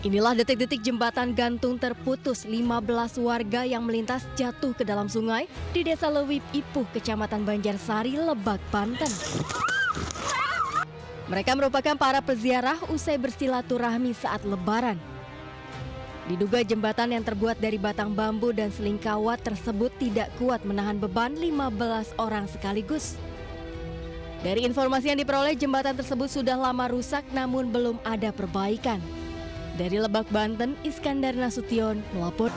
Inilah detik-detik jembatan gantung terputus. 15 warga yang melintas jatuh ke dalam sungai di Desa Lewip Ipuh, Kecamatan Banjarsari, Lebak, Banten. Mereka merupakan para peziarah usai bersilaturahmi saat Lebaran. Diduga jembatan yang terbuat dari batang bambu dan seling kawat tersebut tidak kuat menahan beban 15 orang sekaligus. Dari informasi yang diperoleh, jembatan tersebut sudah lama rusak namun belum ada perbaikan. Dari Lebak, Banten, Iskandar Nasution melapor.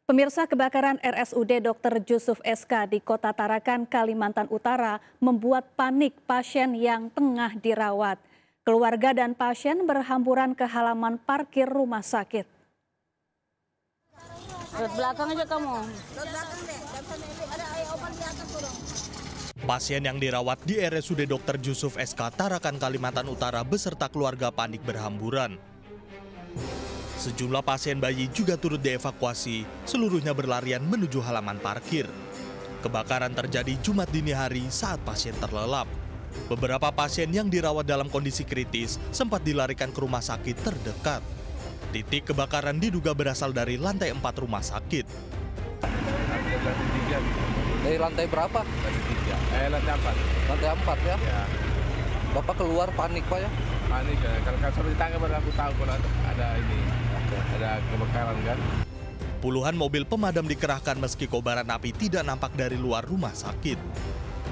Pemirsa, kebakaran RSUD Dr. Jusuf SK di Kota Tarakan, Kalimantan Utara membuat panik pasien yang tengah dirawat. Keluarga dan pasien berhamburan ke halaman parkir rumah sakit. Lewat belakang aja kamu. Pasien yang dirawat di RSUD Dr. Jusuf SK Tarakan, Kalimantan Utara beserta keluarga panik berhamburan. Sejumlah pasien bayi juga turut dievakuasi, seluruhnya berlarian menuju halaman parkir. Kebakaran terjadi Jumat dini hari saat pasien terlelap. Beberapa pasien yang dirawat dalam kondisi kritis sempat dilarikan ke rumah sakit terdekat. Titik kebakaran diduga berasal dari lantai 4 rumah sakit. Dari lantai berapa? Lantai 4. Lantai 4 ya? Ya. Bapak keluar panik Pak ya? Panik ya. Kalau sampai ditangkap baru aku tahu kalau ada ini. Ada kebakaran kan. Puluhan mobil pemadam dikerahkan meski kobaran api tidak nampak dari luar rumah sakit.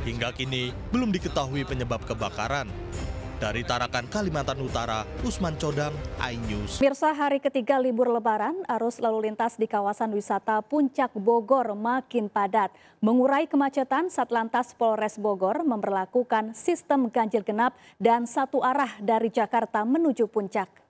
Hingga kini belum diketahui penyebab kebakaran. Dari Tarakan, Kalimantan Utara, Usman Codang, iNews. Pemirsa, hari ketiga libur Lebaran, arus lalu lintas di kawasan wisata Puncak Bogor makin padat. Mengurai kemacetan, Satlantas Polres Bogor memberlakukan sistem ganjil genap dan satu arah dari Jakarta menuju Puncak.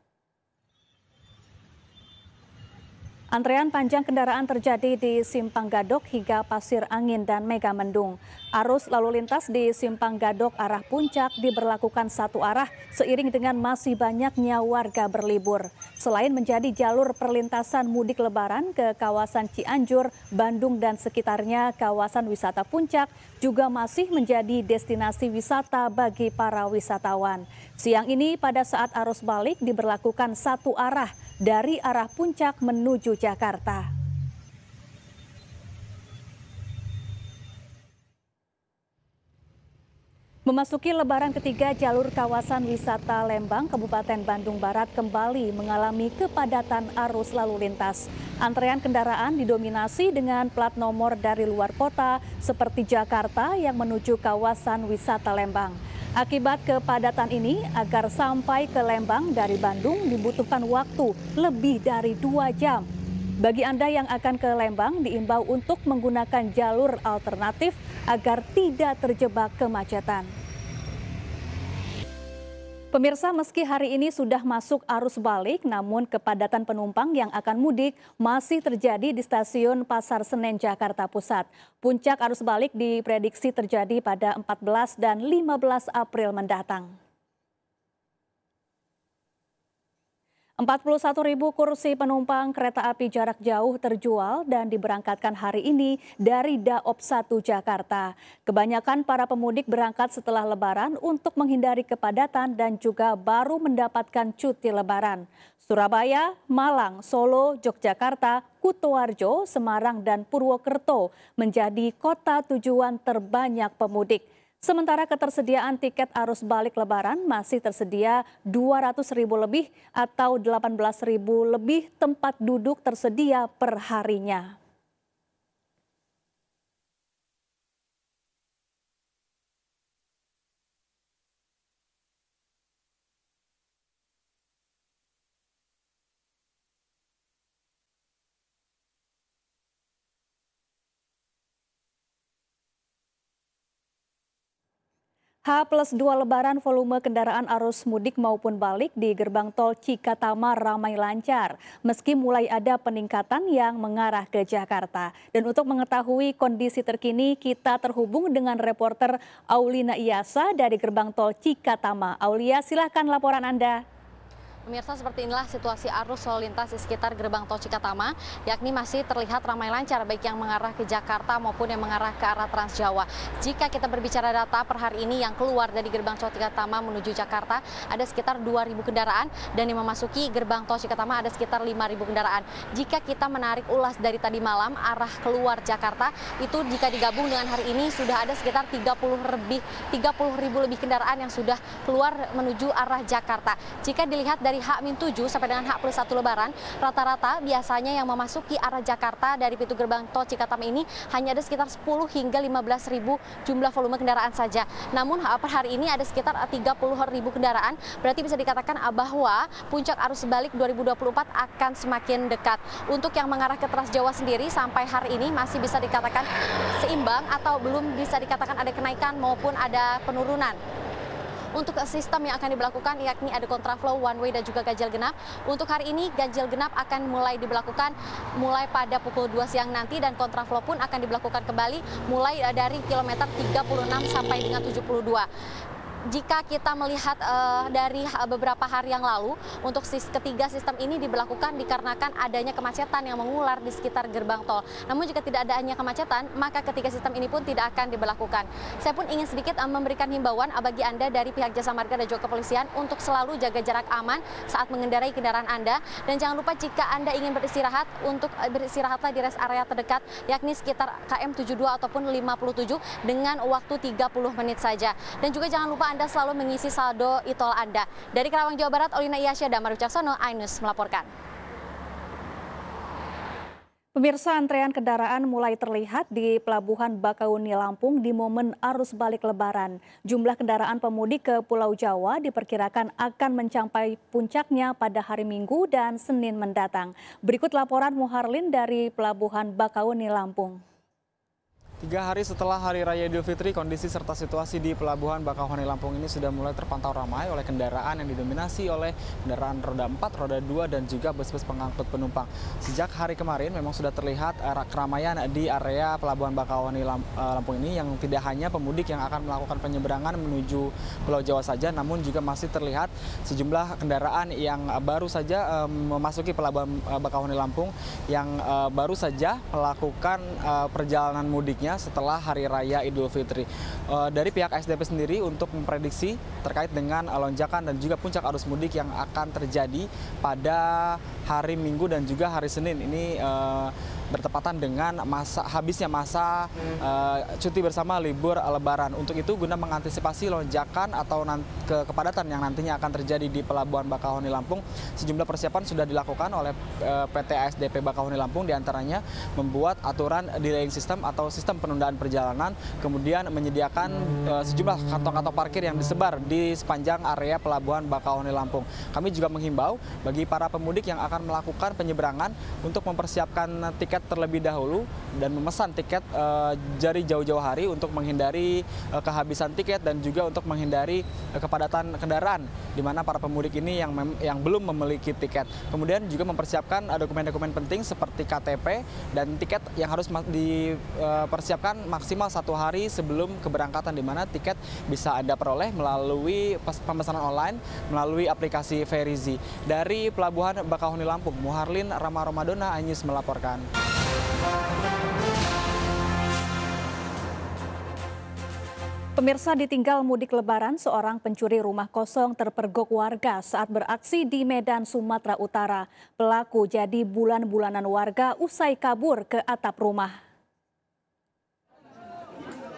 Antrean panjang kendaraan terjadi di Simpang Gadok hingga Pasir Angin dan Megamendung. Arus lalu lintas di Simpang Gadok arah Puncak diberlakukan satu arah seiring dengan masih banyaknya warga berlibur. Selain menjadi jalur perlintasan mudik Lebaran ke kawasan Cianjur, Bandung dan sekitarnya, kawasan wisata Puncak juga masih menjadi destinasi wisata bagi para wisatawan. Siang ini pada saat arus balik diberlakukan satu arah dari arah Puncak menuju Jakarta. Memasuki Lebaran ketiga, jalur kawasan wisata Lembang, Kabupaten Bandung Barat kembali mengalami kepadatan arus lalu lintas. Antrean kendaraan didominasi dengan plat nomor dari luar kota seperti Jakarta yang menuju kawasan wisata Lembang. Akibat kepadatan ini, agar sampai ke Lembang dari Bandung dibutuhkan waktu lebih dari 2 jam. Bagi Anda yang akan ke Lembang, diimbau untuk menggunakan jalur alternatif agar tidak terjebak kemacetan. Pemirsa, meski hari ini sudah masuk arus balik, namun kepadatan penumpang yang akan mudik masih terjadi di stasiun Pasar Senen, Jakarta Pusat. Puncak arus balik diprediksi terjadi pada 14 dan 15 April mendatang. 41.000 kursi penumpang kereta api jarak jauh terjual dan diberangkatkan hari ini dari Daop 1 Jakarta. Kebanyakan para pemudik berangkat setelah Lebaran untuk menghindari kepadatan dan juga baru mendapatkan cuti Lebaran. Surabaya, Malang, Solo, Yogyakarta, Kutoarjo, Semarang, dan Purwokerto menjadi kota tujuan terbanyak pemudik. Sementara ketersediaan tiket arus balik Lebaran masih tersedia 200.000 lebih atau 18.000 lebih tempat duduk tersedia per harinya. H+2 Lebaran, volume kendaraan arus mudik maupun balik di gerbang tol Cikatama ramai lancar, meski mulai ada peningkatan yang mengarah ke Jakarta. Dan untuk mengetahui kondisi terkini, kita terhubung dengan reporter Aulina Iyasa dari gerbang tol Cikatama. Aulia, silakan laporan Anda. Pemirsa, seperti inilah situasi arus lalu lintas di sekitar gerbang tol Cikatama, yakni masih terlihat ramai lancar baik yang mengarah ke Jakarta maupun yang mengarah ke arah Trans Jawa. Jika kita berbicara data per hari ini yang keluar dari gerbang tol Cikatama menuju Jakarta ada sekitar 2.000 kendaraan dan yang memasuki gerbang tol Cikatama ada sekitar 5.000 kendaraan. Jika kita menarik ulas dari tadi malam arah keluar Jakarta itu jika digabung dengan hari ini sudah ada sekitar 30.000 lebih kendaraan yang sudah keluar menuju arah Jakarta. Jika dilihat dari H-7 sampai dengan H+1 Lebaran, rata-rata biasanya yang memasuki arah Jakarta dari pintu gerbang tol Cikatama ini hanya ada sekitar 10 hingga 15.000 jumlah volume kendaraan saja. Namun per hari ini ada sekitar 30.000 kendaraan, berarti bisa dikatakan bahwa puncak arus balik 2024 akan semakin dekat. Untuk yang mengarah ke Trans Jawa sendiri sampai hari ini masih bisa dikatakan seimbang atau belum bisa dikatakan ada kenaikan maupun ada penurunan. Untuk sistem yang akan diberlakukan yakni ada kontraflow, one way dan juga ganjil genap. Untuk hari ini ganjil genap akan mulai diberlakukan mulai pada pukul 2 siang nanti dan kontraflow pun akan diberlakukan kembali mulai dari kilometer 36 sampai dengan 72. Jika kita melihat dari beberapa hari yang lalu, untuk ketiga sistem ini diberlakukan dikarenakan adanya kemacetan yang mengular di sekitar gerbang tol. Namun jika tidak adanya kemacetan, maka ketiga sistem ini pun tidak akan diberlakukan. Saya pun ingin sedikit memberikan himbauan bagi Anda dari pihak Jasa Marga dan juga kepolisian untuk selalu jaga jarak aman saat mengendarai kendaraan Anda. Dan jangan lupa jika Anda ingin beristirahat, untuk beristirahatlah di rest area terdekat, yakni sekitar KM 72 ataupun 57 dengan waktu 30 menit saja. Dan juga jangan lupa Anda selalu mengisi saldo e-tol Anda. Dari Karawang, Jawa Barat, Olina Iyasya dan Maru Caksono, iNews melaporkan. Pemirsa, antrean kendaraan mulai terlihat di Pelabuhan Bakauni, Lampung di momen arus balik Lebaran. Jumlah kendaraan pemudik ke Pulau Jawa diperkirakan akan mencapai puncaknya pada hari Minggu dan Senin mendatang. Berikut laporan Muharlin dari Pelabuhan Bakauni, Lampung. 3 hari setelah Hari Raya Idul Fitri, kondisi serta situasi di Pelabuhan Bakauheni Lampung ini sudah mulai terpantau ramai oleh kendaraan yang didominasi oleh kendaraan roda 4, roda 2, dan juga bus-bus pengangkut penumpang. Sejak hari kemarin memang sudah terlihat keramaian di area Pelabuhan Bakauheni Lampung ini yang tidak hanya pemudik yang akan melakukan penyeberangan menuju Pulau Jawa saja, namun juga masih terlihat sejumlah kendaraan yang baru saja memasuki Pelabuhan Bakauheni Lampung yang baru saja melakukan perjalanan mudiknya setelah Hari Raya Idul Fitri. Dari pihak SDP sendiri untuk memprediksi terkait dengan lonjakan dan juga puncak arus mudik yang akan terjadi pada hari Minggu dan juga hari Senin ini bertepatan dengan habisnya masa cuti bersama libur Lebaran. Untuk itu guna mengantisipasi lonjakan atau kepadatan yang nantinya akan terjadi di Pelabuhan Bakauheni Lampung, sejumlah persiapan sudah dilakukan oleh PT ASDP Bakauheni Lampung, diantaranya membuat aturan delaying system atau sistem penundaan perjalanan, kemudian menyediakan sejumlah kantong-kantong parkir yang disebar di sepanjang area Pelabuhan Bakauheni Lampung. Kami juga menghimbau bagi para pemudik yang akan melakukan penyeberangan untuk mempersiapkan tiket terlebih dahulu dan memesan tiket dari jauh-jauh hari untuk menghindari kehabisan tiket dan juga untuk menghindari kepadatan kendaraan di mana para pemudik ini yang belum memiliki tiket. Kemudian juga mempersiapkan dokumen-dokumen penting seperti KTP dan tiket yang harus dipersiapkan maksimal 1 hari sebelum keberangkatan, di mana tiket bisa Anda peroleh melalui pemesanan online melalui aplikasi Verizi. Dari Pelabuhan Bakauheni Lampung, Muharlin Rama Romadona, iNews melaporkan. Pemirsa, ditinggal mudik Lebaran, seorang pencuri rumah kosong terpergok warga saat beraksi di Medan, Sumatera Utara. Pelaku jadi bulan-bulanan warga usai kabur ke atap rumah.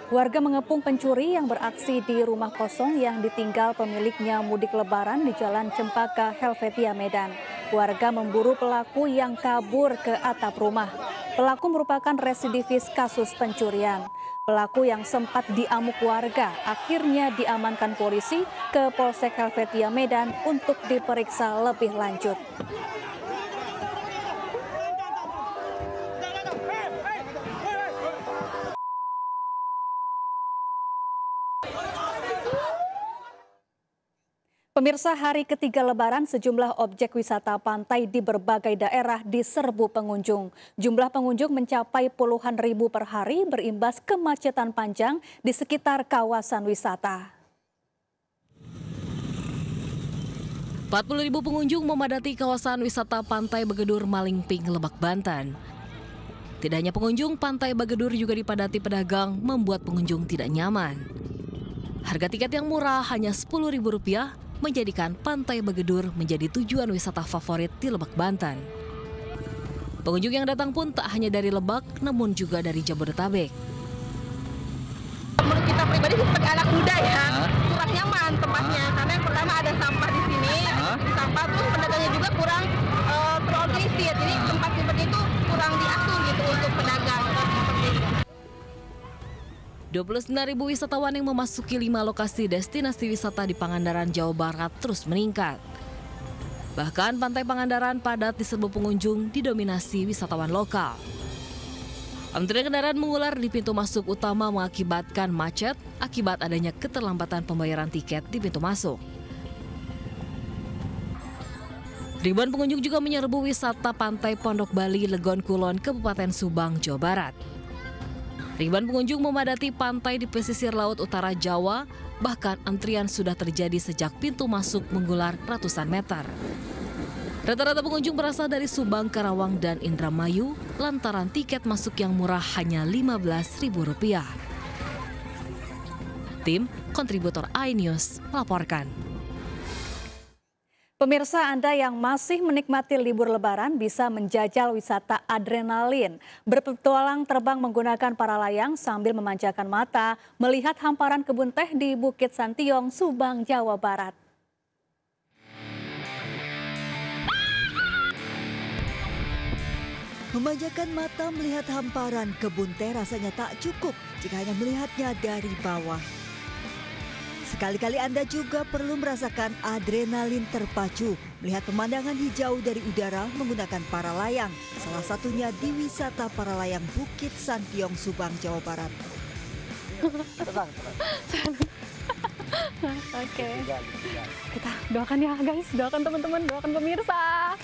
Warga mengepung pencuri yang beraksi di rumah kosong yang ditinggal pemiliknya mudik Lebaran di Jalan Cempaka, Helvetia, Medan. Warga memburu pelaku yang kabur ke atap rumah. Pelaku merupakan residivis kasus pencurian. Pelaku yang sempat diamuk warga akhirnya diamankan polisi ke Polsek Helvetia, Medan untuk diperiksa lebih lanjut. Pemirsa, hari ketiga Lebaran sejumlah objek wisata pantai di berbagai daerah diserbu pengunjung. Jumlah pengunjung mencapai puluhan ribu per hari berimbas kemacetan panjang di sekitar kawasan wisata. 40.000 pengunjung memadati kawasan wisata Pantai Bagedur Malingping, Lebak, Banten. Tidak hanya pengunjung, Pantai Bagedur juga dipadati pedagang, membuat pengunjung tidak nyaman. Harga tiket yang murah hanya Rp10.000 menjadikan Pantai Bagedur menjadi tujuan wisata favorit di Lebak, Banten. Pengunjung yang datang pun tak hanya dari Lebak, namun juga dari Jabodetabek. Menurut kita pribadi seperti anak muda ya, kurang nyaman tempatnya. Karena yang pertama ada sampah di sini, di sampah, terus pedagangnya juga kurang terorganisir. Jadi tempat seperti itu kurang diatur gitu untuk pedagang. 29.000 wisatawan yang memasuki 5 lokasi destinasi wisata di Pangandaran, Jawa Barat terus meningkat. Bahkan Pantai Pangandaran padat diserbu pengunjung didominasi wisatawan lokal. Antrian kendaraan mengular di pintu masuk utama mengakibatkan macet akibat adanya keterlambatan pembayaran tiket di pintu masuk. Ribuan pengunjung juga menyerbu wisata Pantai Pondok Bali, Legon Kulon, Kabupaten Subang, Jawa Barat. Ribuan pengunjung memadati pantai di pesisir laut utara Jawa, bahkan antrian sudah terjadi sejak pintu masuk mengular ratusan meter. Rata-rata pengunjung berasal dari Subang, Karawang, dan Indramayu, lantaran tiket masuk yang murah hanya Rp15.000. Tim kontributor iNews melaporkan. Pemirsa, Anda yang masih menikmati libur Lebaran bisa menjajal wisata adrenalin. Berpetualang terbang menggunakan para layang sambil memanjakan mata, melihat hamparan kebun teh di Bukit Santiong, Subang, Jawa Barat. Memanjakan mata melihat hamparan kebun teh rasanya tak cukup jika hanya melihatnya dari bawah. Sekali-kali Anda juga perlu merasakan adrenalin terpacu melihat pemandangan hijau dari udara menggunakan para layang. Salah satunya di wisata para layang Bukit Santiong, Subang, Jawa Barat. Oke. Kita doakan ya guys, doakan teman-teman, doakan pemirsa.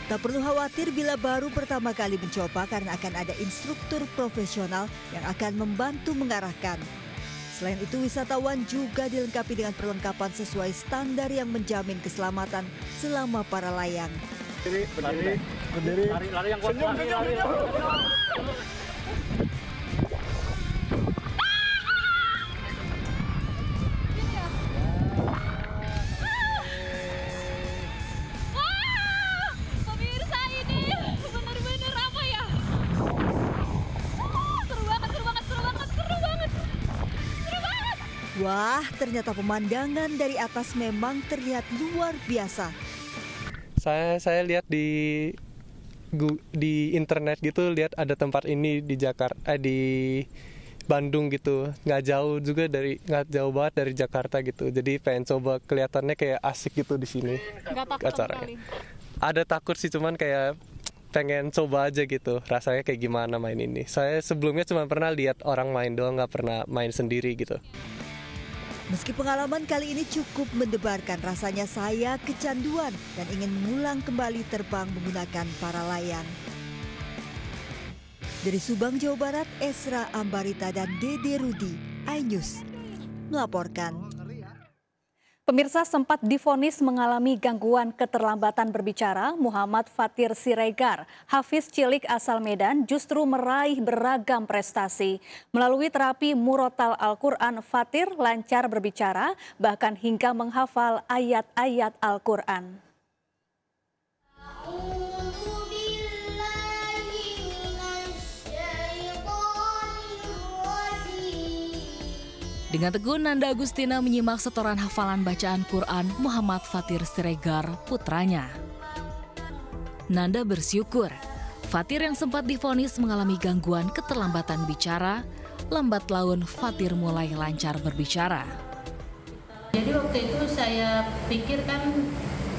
Tak perlu khawatir bila baru pertama kali mencoba karena akan ada instruktur profesional yang akan membantu mengarahkan. Selain itu, wisatawan juga dilengkapi dengan perlengkapan sesuai standar yang menjamin keselamatan selama para layang. Berdiri, lari yang kuat, lari. Wah, ternyata pemandangan dari atas memang terlihat luar biasa. Saya lihat di internet gitu, lihat ada tempat ini di Jakarta, di Bandung gitu, nggak jauh banget dari Jakarta gitu. Jadi pengen coba, kelihatannya kayak asik gitu di sini. Nggak takut acaranya. Ada takut sih, cuman kayak pengen coba aja gitu, rasanya kayak gimana main ini. Saya sebelumnya cuma pernah lihat orang main doang, nggak pernah main sendiri gitu. Meski pengalaman kali ini cukup mendebarkan, rasanya saya kecanduan dan ingin mengulang kembali terbang menggunakan para layang. Dari Subang, Jawa Barat, Esra Ambarita dan Dede Rudi, iNews melaporkan. Pemirsa, sempat divonis mengalami gangguan keterlambatan berbicara, Muhammad Fatir Siregar, hafiz cilik asal Medan, justru meraih beragam prestasi. Melalui terapi murotal Al-Quran, Fatir lancar berbicara, bahkan hingga menghafal ayat-ayat Al-Quran. Dengan tekun, Nanda Agustina menyimak setoran hafalan bacaan Quran Muhammad Fatir Siregar, putranya. Nanda bersyukur, Fatir yang sempat divonis mengalami gangguan keterlambatan bicara, lambat laun Fatir mulai lancar berbicara. Jadi waktu itu saya pikir kan,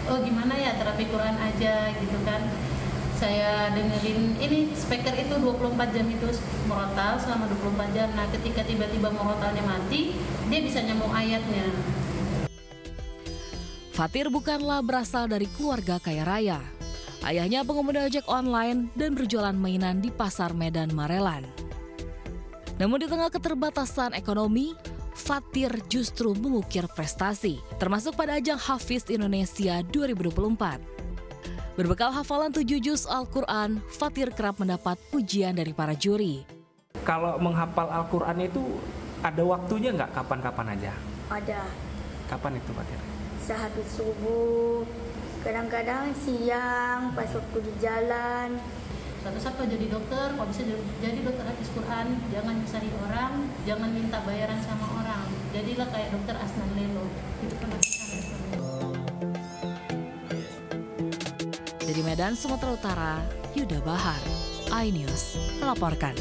oh gimana ya terapi Quran aja gitu kan. Saya dengerin ini speaker itu 24 jam itu murotal selama 24 jam. Nah ketika tiba-tiba murotalnya mati, dia bisa nyambung ayatnya. Fatir bukanlah berasal dari keluarga kaya raya. Ayahnya pengemudi ojek online dan berjualan mainan di pasar Medan Marelan. Namun di tengah keterbatasan ekonomi, Fatir justru mengukir prestasi, termasuk pada ajang Hafiz Indonesia 2024. Berbekal hafalan 7 juz Al-Quran, Fatir kerap mendapat pujian dari para juri. Kalau menghafal Al-Quran itu ada waktunya nggak? Kapan-kapan aja? Ada. Kapan itu, Fatir? Sehabis subuh, kadang-kadang siang, pas waktu di jalan. Suatu saat kalau jadi dokter, kalau bisa jadi dokter hadis Quran, jangan mencari orang, jangan minta bayaran sama orang. Jadilah kayak dokter Asnan Lelo. Itu kan Dari Medan, Sumatera Utara, Yuda Bahar, iNews melaporkan.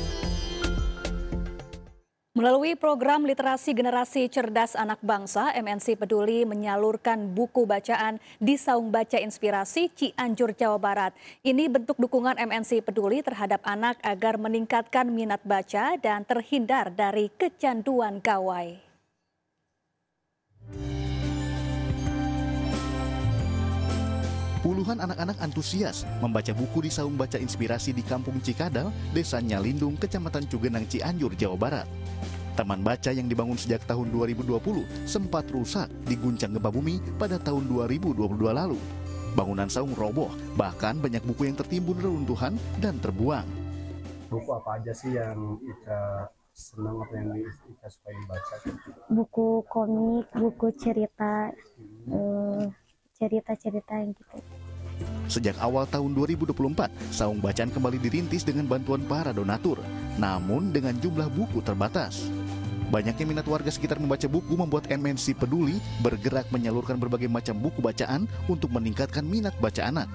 Melalui program Literasi Generasi Cerdas Anak Bangsa, MNC Peduli menyalurkan buku bacaan di Saung Baca Inspirasi Cianjur, Jawa Barat. Ini bentuk dukungan MNC Peduli terhadap anak agar meningkatkan minat baca dan terhindar dari kecanduan gawai. Puluhan anak-anak antusias membaca buku di Saung Baca Inspirasi di Kampung Cikadal, Desa Nyalindung, Kecamatan Cugenang, Cianjur, Jawa Barat. Taman baca yang dibangun sejak tahun 2020 sempat rusak diguncang gempa bumi pada tahun 2022 lalu. Bangunan saung roboh, bahkan banyak buku yang tertimbun reruntuhan dan terbuang. Buku apa aja sih yang Ika senang atau yang Ika suka dibaca? Buku komik, buku cerita, cerita-cerita yang gitu. Sejak awal tahun 2024, Saung Bacaan kembali dirintis dengan bantuan para donatur, namun dengan jumlah buku terbatas. Banyaknya minat warga sekitar membaca buku membuat MNC Peduli bergerak menyalurkan berbagai macam buku bacaan untuk meningkatkan minat baca anak.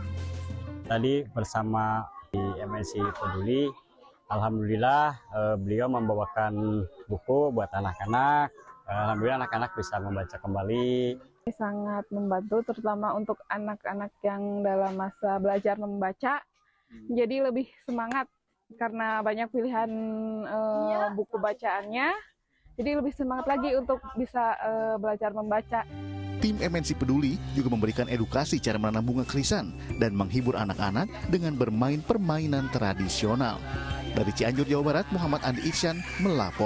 Tadi bersama di MNC Peduli, alhamdulillah beliau membawakan buku buat anak-anak. Alhamdulillah anak-anak bisa membaca kembali. Sangat membantu terutama untuk anak-anak yang dalam masa belajar membaca. Jadi lebih semangat karena banyak pilihan buku bacaannya. Jadi lebih semangat lagi untuk bisa belajar membaca. Tim MNC Peduli juga memberikan edukasi cara menanam bunga krisan dan menghibur anak-anak dengan bermain permainan tradisional. Dari Cianjur, Jawa Barat, Muhammad Andi Iksan melapor.